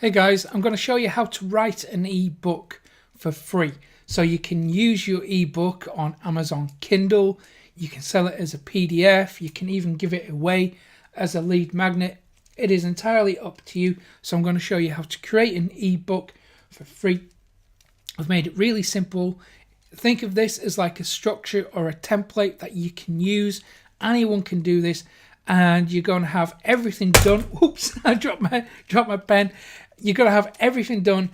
Hey guys, I'm going to show you how to write an ebook for free. So you can use your ebook on Amazon Kindle, you can sell it as a PDF, you can even give it away as a lead magnet. It is entirely up to you. So I'm going to show you how to create an ebook for free. I've made it really simple. Think of this as like a structure or a template that you can use. Anyone can do this, and you're going to have everything done. Oops, I dropped my pen. You're going to have everything done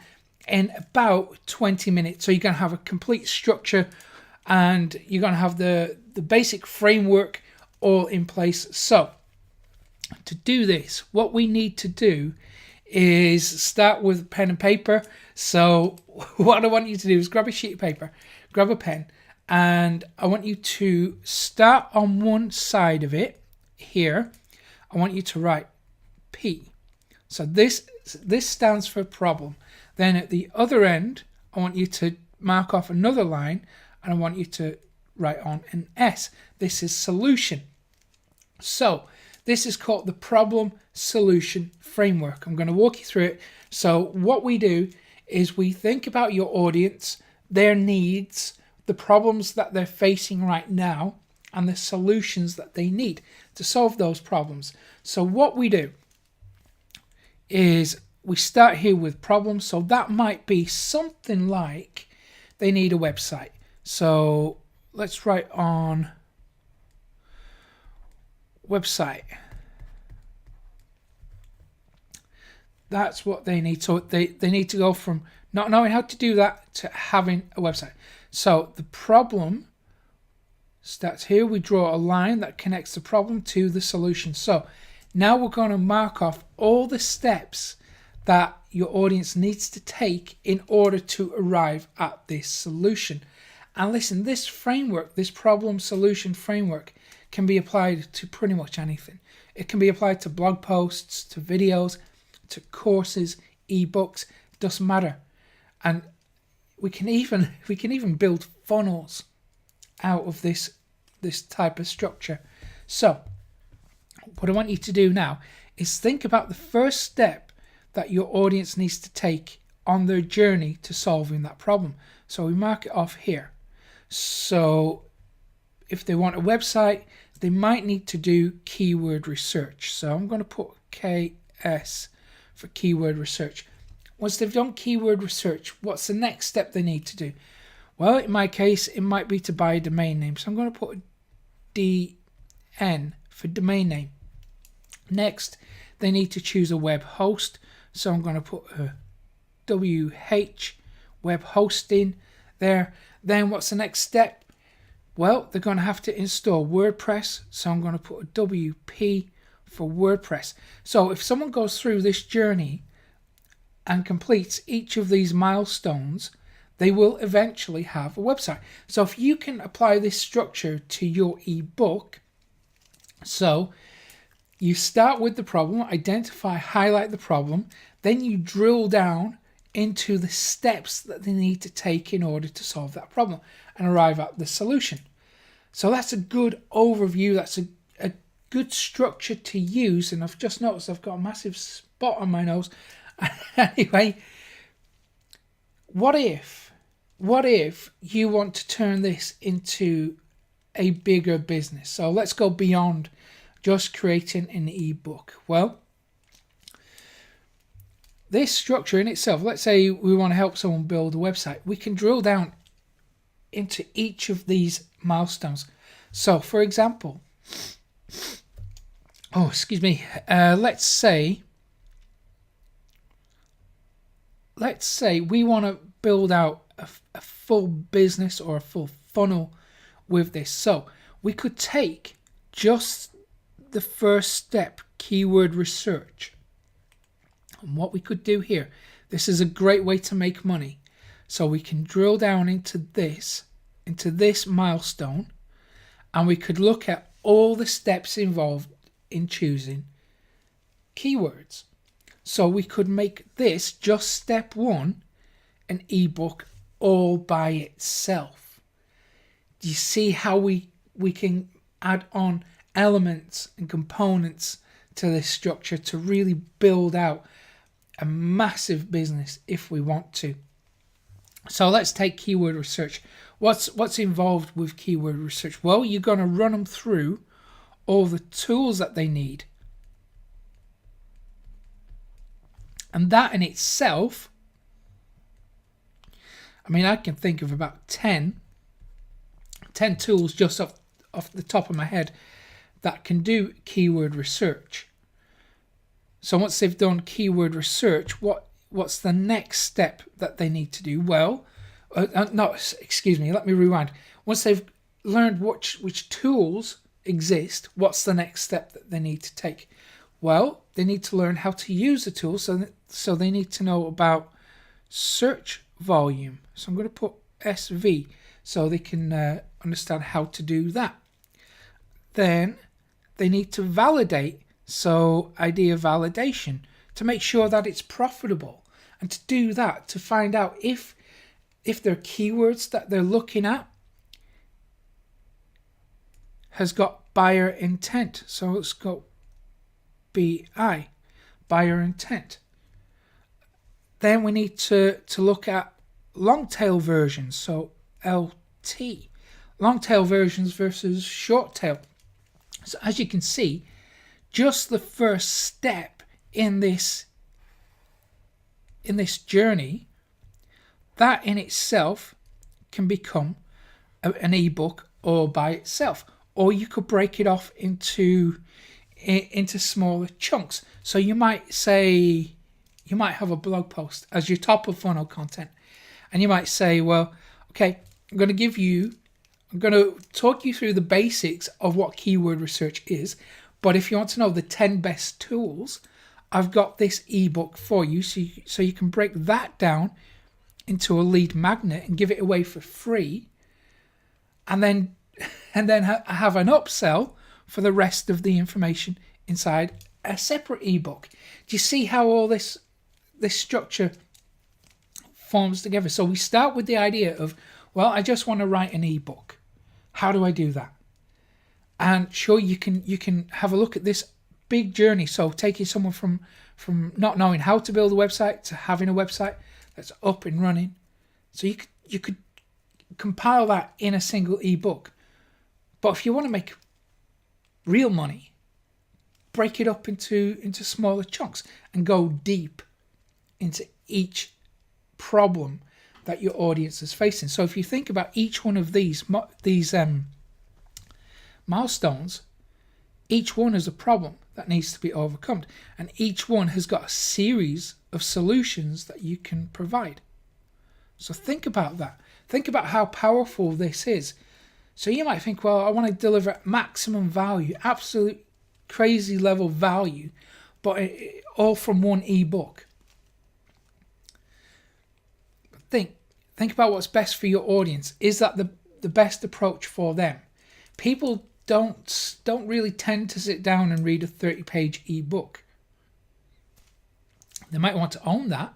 in about 20 minutes. So you're going to have a complete structure, and you're going to have the basic framework all in place. So to do this, what we need to do is start with pen and paper. So what I want you to do is grab a sheet of paper, grab a pen, and I want you to start on one side of it here. I want you to write P. So this stands for problem. Then at the other end, I want you to mark off another line, and I want you to write on an S. This is solution. So this is called the problem solution framework. I'm going to walk you through it. So what we do is we think about your audience, their needs, the problems that they're facing right now, and the solutions that they need to solve those problems. So what we do is we start here with problems. So that might be something like they need a website. So let's write on website. That's what they need. So they need to go from not knowing how to do that to having a website. So the problem starts here. We draw a line that connects the problem to the solution. So now we're going to mark off all the steps that your audience needs to take in order to arrive at this solution. And listen, this framework, this problem solution framework, can be applied to pretty much anything. It can be applied to blog posts, to videos, to courses, ebooks, doesn't matter. And we can even build funnels out of this type of structure. So what I want you to do now is think about the first step that your audience needs to take on their journey to solving that problem. So we mark it off here. So if they want a website, they might need to do keyword research. So I'm going to put KS for keyword research. Once they've done keyword research, what's the next step they need to do? Well, in my case, it might be to buy a domain name. So I'm going to put DN for domain name. Next, they need to choose a web host. So I'm going to put a WH, web hosting there. Then what's the next step? Well, they're going to have to install WordPress. So I'm going to put a WP for WordPress. So if someone goes through this journey and completes each of these milestones, they will eventually have a website. So if you can apply this structure to your ebook, so you start with the problem, identify, highlight the problem, then you drill down into the steps that they need to take in order to solve that problem and arrive at the solution. So that's a good overview. That's a good structure to use. And I've just noticed I've got a massive spot on my nose. Anyway, what if you want to turn this into a bigger business? So let's go beyond just creating an ebook. Well, this structure in itself, let's say we want to help someone build a website, we can drill down into each of these milestones. So for example, let's say we want to build out a full business or a full funnel with this. So we could take just the first step, keyword research. And what we could do here, this is a great way to make money. So we can drill down into this milestone, and we could look at all the steps involved in choosing keywords. So we could make this just step one, an ebook all by itself. Do you see how we can add on elements and components to this structure to really build out a massive business if we want to. So let's take keyword research. What's involved with keyword research? Well, you're going to run them through all the tools that they need. And that in itself, I mean, I can think of about 10 tools just off the top of my head that can do keyword research. So once they've done keyword research, what's the next step that they need to do? Well, let me rewind. Once they've learned which tools exist, what's the next step that they need to take? Well, they need to learn how to use the tool, so they need to know about search volume. So I'm going to put SV so they can understand how to do that. Then they need to validate, so idea validation, to make sure that it's profitable. And to do that, to find out if their keywords that they're looking at has got buyer intent. So it's got BI, buyer intent. Then we need to look at Longtail Versions, so LT. Longtail Versions versus short tail. So as you can see, just the first step in this journey, that in itself can become an ebook all by itself, or you could break it off into smaller chunks. So you might have a blog post as your top of funnel content, and you might say, well, okay, I'm going to talk you through the basics of what keyword research is, but if you want to know the 10 best tools, I've got this ebook for you, so you can break that down into a lead magnet and give it away for free, and then have an upsell for the rest of the information inside a separate ebook. Do you see how all this structure forms together? So we start with the idea of, well, I just want to write an ebook. How do I do that? And sure, you can have a look at this big journey. So taking someone from not knowing how to build a website to having a website that's up and running. So you could compile that in a single ebook. But if you want to make real money, break it up into smaller chunks and go deep into each problem that your audience is facing. So if you think about each one of these milestones, each one is a problem that needs to be overcome, and each one has got a series of solutions that you can provide. So think about that. Think about how powerful this is. So you might think, well, I want to deliver maximum value, absolute crazy level value, but all from one ebook. Think about what's best for your audience. Is that the best approach for them? People don't really tend to sit down and read a 30-page ebook. They might want to own that,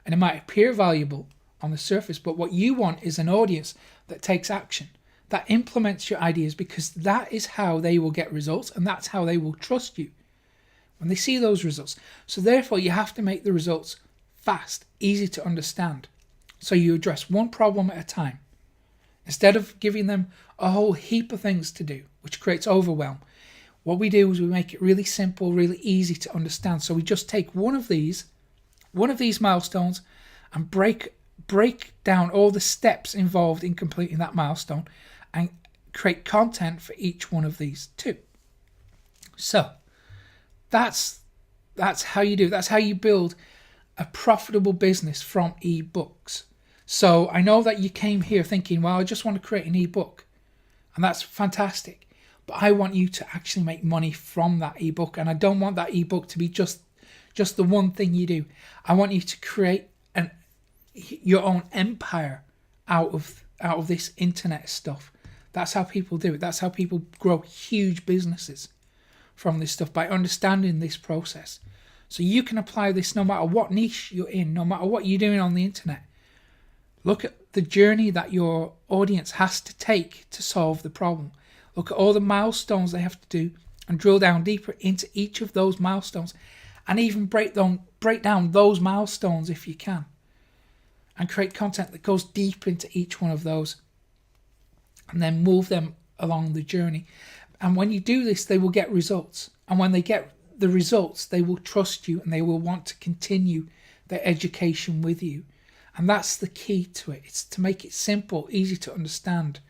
and it might appear valuable on the surface, but what you want is an audience that takes action, that implements your ideas, because that is how they will get results, and that's how they will trust you when they see those results. So therefore, you have to make the results fast, easy to understand. So you address one problem at a time. Instead of giving them a whole heap of things to do, which creates overwhelm, what we do is we make it really simple, really easy to understand. So we just take one of these milestones and break down all the steps involved in completing that milestone and create content for each one of these too. So that's how you do it. That's how you build a profitable business from ebooks. So I know that you came here thinking, well, I just want to create an ebook, and that's fantastic, but I want you to actually make money from that ebook, and I don't want that ebook to be just the one thing you do. I want you to create your own empire out of this internet stuff. That's how people do it. That's how people grow huge businesses from this stuff, by understanding this process. So you can apply this no matter what niche you're in, no matter what you're doing on the internet. Look at the journey that your audience has to take to solve the problem. Look at all the milestones they have to do and drill down deeper into each of those milestones, and even break break down those milestones if you can, and create content that goes deep into each one of those, and then move them along the journey. And when you do this, they will get results. And when they get the results, they will trust you and they will want to continue their education with you. And that's the key to it. It's to make it simple, easy to understand,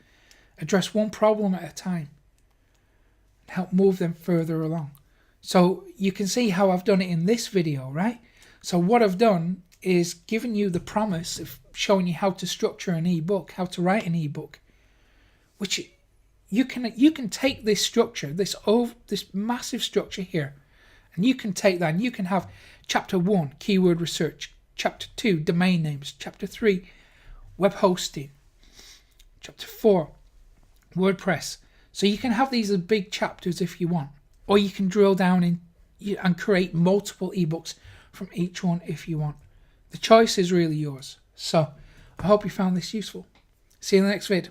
address one problem at a time, and help move them further along. So you can see how I've done it in this video, right? So what I've done is given you the promise of showing you how to structure an ebook, how to write an ebook, which you can take this structure, this massive structure here, and you can take that and you can have chapter 1, keyword research, chapter 2, domain names, chapter 3, web hosting, chapter 4, WordPress. So you can have these as big chapters if you want, or you can drill down in and create multiple ebooks from each one if you want. The choice is really yours. So I hope you found this useful. See you in the next vid.